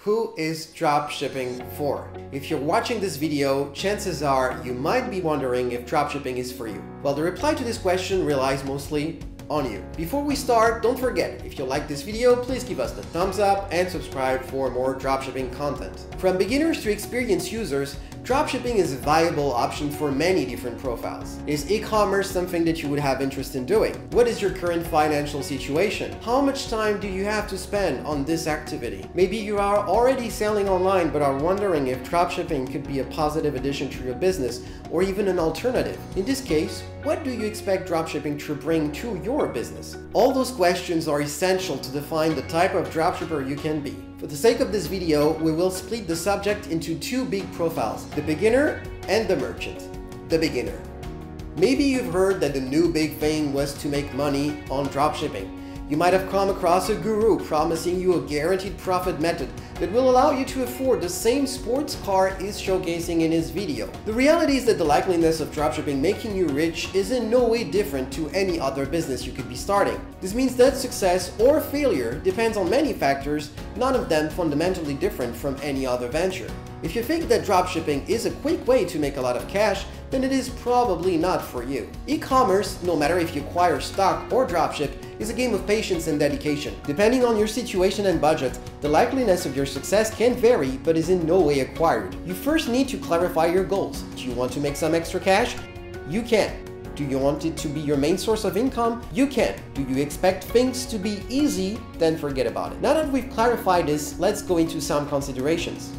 Who is dropshipping for? If you're watching this video, chances are you might be wondering if dropshipping is for you. Well, the reply to this question relies mostly on you. Before we start, don't forget, if you like this video, please give us the thumbs up and subscribe for more dropshipping content. From beginners to experienced users, dropshipping is a viable option for many different profiles. Is e-commerce something that you would have interest in doing? What is your current financial situation? How much time do you have to spend on this activity? Maybe you are already selling online but are wondering if dropshipping could be a positive addition to your business or even an alternative. In this case, what do you expect dropshipping to bring to your business? All those questions are essential to define the type of dropshipper you can be. For the sake of this video, we will split the subject into two big profiles, the beginner and the merchant. The beginner. Maybe you've heard that the new big thing was to make money on dropshipping. You might have come across a guru promising you a guaranteed profit method that will allow you to afford the same sports car is showcasing in his video. The reality is that the likeliness of dropshipping making you rich is in no way different to any other business you could be starting. This means that success or failure depends on many factors, none of them fundamentally different from any other venture. If you think that dropshipping is a quick way to make a lot of cash, then it is probably not for you. E-commerce, no matter if you acquire stock or dropship, is a game of patience and dedication. Depending on your situation and budget, the likeliness of your success can vary but is in no way acquired. You first need to clarify your goals. Do you want to make some extra cash? You can. Do you want it to be your main source of income? You can. Do you expect things to be easy? Then forget about it. Now that we've clarified this, let's go into some considerations.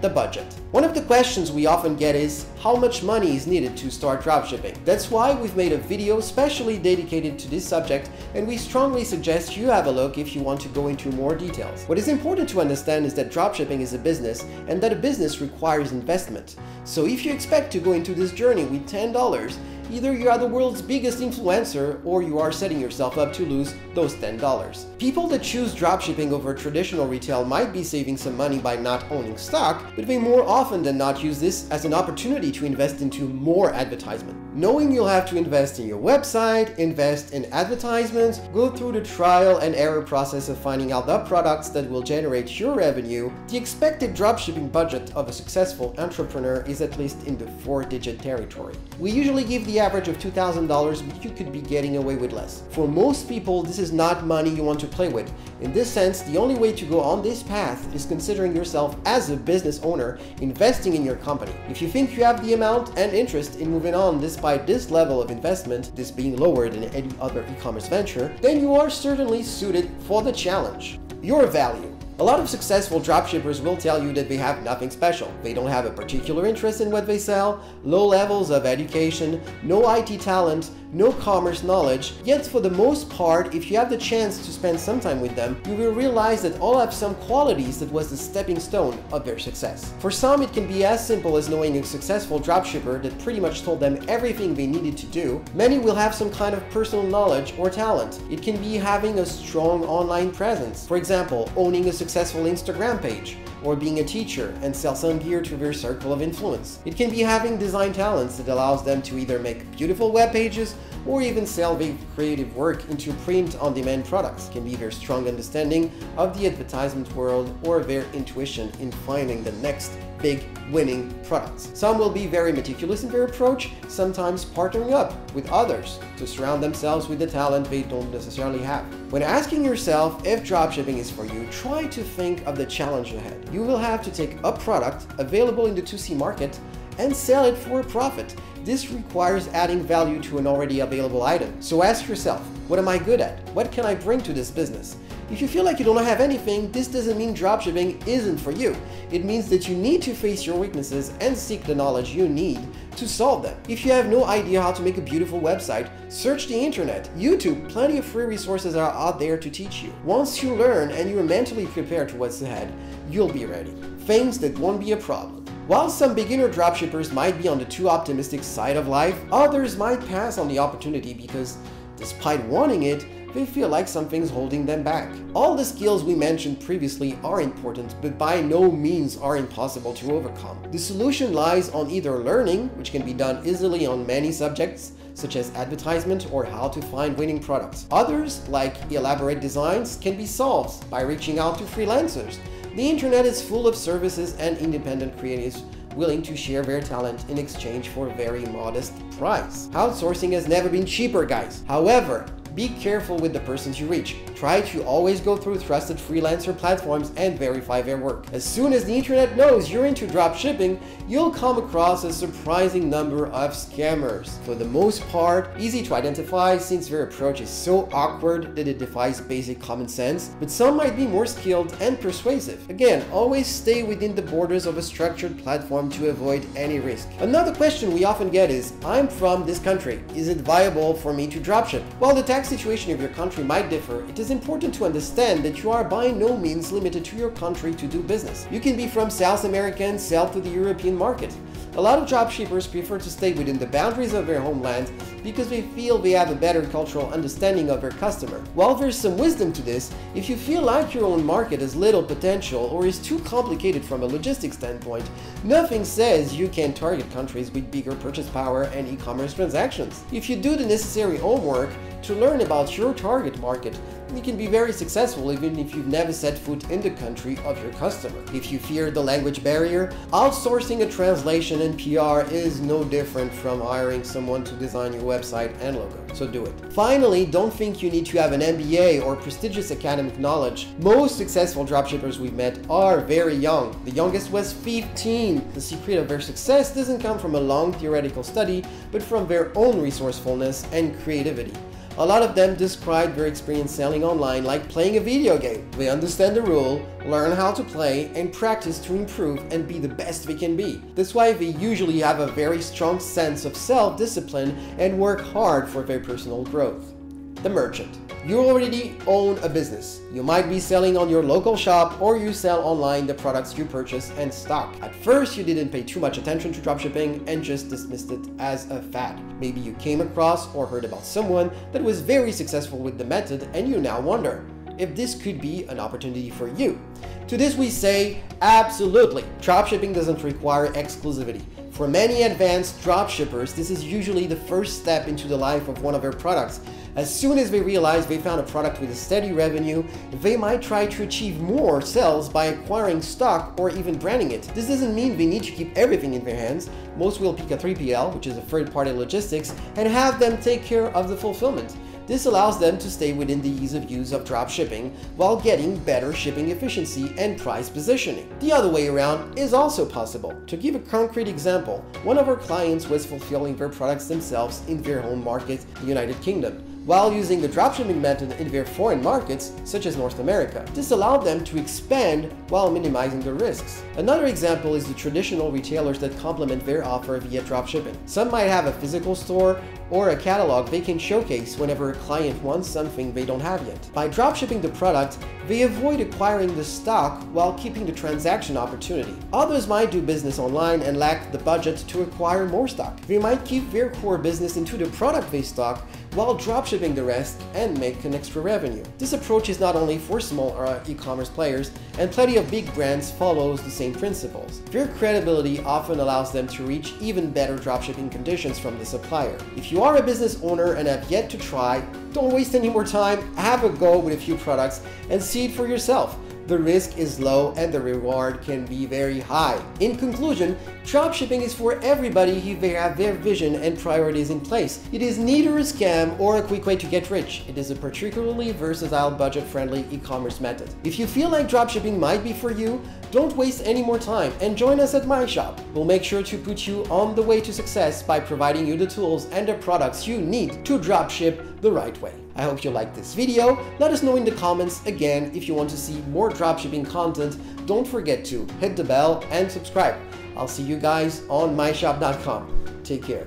The budget. One of the questions we often get is, how much money is needed to start dropshipping? That's why we've made a video specially dedicated to this subject, and we strongly suggest you have a look if you want to go into more details. What is important to understand is that dropshipping is a business, and that a business requires investment. So if you expect to go into this journey with $10, either you are the world's biggest influencer or you are setting yourself up to lose those $10. People that choose dropshipping over traditional retail might be saving some money by not owning stock, but they more often than not use this as an opportunity to invest into more advertisement. Knowing you'll have to invest in your website, invest in advertisements, go through the trial and error process of finding out the products that will generate your revenue, the expected dropshipping budget of a successful entrepreneur is at least in the 4-digit territory. We usually give the average of $2,000, but you could be getting away with less. For most people, this is not money you want to play with. In this sense, the only way to go on this path is considering yourself as a business owner, investing in your company. If you think you have the amount and interest in moving on despite this level of investment, this being lower than any other e-commerce venture, then you are certainly suited for the challenge. Your value. A lot of successful dropshippers will tell you that they have nothing special. They don't have a particular interest in what they sell, low levels of education, no IT talent, no commerce knowledge. Yet for the most part, if you have the chance to spend some time with them, you will realize that all have some qualities that was the stepping stone of their success. For some, it can be as simple as knowing a successful dropshipper that pretty much told them everything they needed to do. Many will have some kind of personal knowledge or talent. It can be having a strong online presence. For example, owning a successful Instagram page, or being a teacher and sell some gear to their circle of influence. It can be having design talents that allows them to either make beautiful web pages or even sell their creative work into print-on-demand products. It can be their strong understanding of the advertisement world or their intuition in finding the next big winning products. Some will be very meticulous in their approach, sometimes partnering up with others to surround themselves with the talent they don't necessarily have. When asking yourself if dropshipping is for you, try to think of the challenge ahead. You will have to take a product available in the 2C market and sell it for a profit. This requires adding value to an already available item. So ask yourself, what am I good at? What can I bring to this business? If you feel like you don't have anything, this doesn't mean dropshipping isn't for you. It means that you need to face your weaknesses and seek the knowledge you need to solve them. If you have no idea how to make a beautiful website, search the internet. YouTube, plenty of free resources are out there to teach you. Once you learn and you're mentally prepared to what's ahead, you'll be ready. Things that won't be a problem. While some beginner dropshippers might be on the too optimistic side of life, others might pass on the opportunity because, despite wanting it, they feel like something's holding them back. All the skills we mentioned previously are important, but by no means are impossible to overcome. The solution lies on either learning, which can be done easily on many subjects, such as advertisement or how to find winning products. Others, like elaborate designs, can be solved by reaching out to freelancers. The internet is full of services and independent creatives willing to share their talent in exchange for a very modest price. Outsourcing has never been cheaper, guys. However, be careful with the persons you reach. Try to always go through trusted freelancer platforms and verify their work. As soon as the internet knows you're into dropshipping, you'll come across a surprising number of scammers. For the most part, easy to identify since their approach is so awkward that it defies basic common sense, but some might be more skilled and persuasive. Again, always stay within the borders of a structured platform to avoid any risk. Another question we often get is, I'm from this country. Is it viable for me to dropship? While the tax situation of your country might differ, it is important to understand that you are by no means limited to your country to do business. You can be from South America and sell to the European market. A lot of dropshippers prefer to stay within the boundaries of their homeland because they feel they have a better cultural understanding of their customer. While there's some wisdom to this, if you feel like your own market has little potential or is too complicated from a logistics standpoint, nothing says you can target countries with bigger purchase power and e-commerce transactions. If you do the necessary homework to learn about your target market, you can be very successful even if you've never set foot in the country of your customer. If you fear the language barrier, outsourcing a translation and PR is no different from hiring someone to design your website and logo, so do it. Finally, don't think you need to have an MBA or prestigious academic knowledge. Most successful dropshippers we've met are very young. The youngest was 15. The secret of their success doesn't come from a long theoretical study, but from their own resourcefulness and creativity. A lot of them describe their experience selling online like playing a video game. They understand the rule, learn how to play, and practice to improve and be the best they can be. That's why they usually have a very strong sense of self-discipline and work hard for their personal growth. The merchant. You already own a business. You might be selling on your local shop or you sell online the products you purchase and stock. At first, you didn't pay too much attention to dropshipping and just dismissed it as a fad. Maybe you came across or heard about someone that was very successful with the method and you now wonder if this could be an opportunity for you. To this we say, absolutely. Dropshipping doesn't require exclusivity. For many advanced dropshippers, this is usually the first step into the life of one of their products. As soon as they realize they found a product with a steady revenue, they might try to achieve more sales by acquiring stock or even branding it. This doesn't mean they need to keep everything in their hands. Most will pick a 3PL, which is a third-party logistics, and have them take care of the fulfillment. This allows them to stay within the ease of use of dropshipping while getting better shipping efficiency and price positioning. The other way around is also possible. To give a concrete example, one of our clients was fulfilling their products themselves in their home market, the United Kingdom, while using the dropshipping method in their foreign markets, such as North America. This allowed them to expand while minimizing the risks. Another example is the traditional retailers that complement their offer via dropshipping. Some might have a physical store or a catalog they can showcase whenever a client wants something they don't have yet. By dropshipping the product, they avoid acquiring the stock while keeping the transaction opportunity. Others might do business online and lack the budget to acquire more stock. They might keep their core business into the product they stock while dropshipping the rest and make an extra revenue. This approach is not only for small e-commerce players, and plenty of big brands follows the same principles. Their credibility often allows them to reach even better dropshipping conditions from the supplier. If you are a business owner and have yet to try, don't waste any more time, have a go with a few products and see it for yourself. The risk is low and the reward can be very high. In conclusion, dropshipping is for everybody if they have their vision and priorities in place. It is neither a scam or a quick way to get rich. It is a particularly versatile, budget-friendly e-commerce method. If you feel like dropshipping might be for you, don't waste any more time and join us at Myyshop. We'll make sure to put you on the way to success by providing you the tools and the products you need to dropship the right way. I hope you liked this video. Let us know in the comments. Again, if you want to see more dropshipping content, don't forget to hit the bell and subscribe. I'll see you guys on myyshop.com. Take care.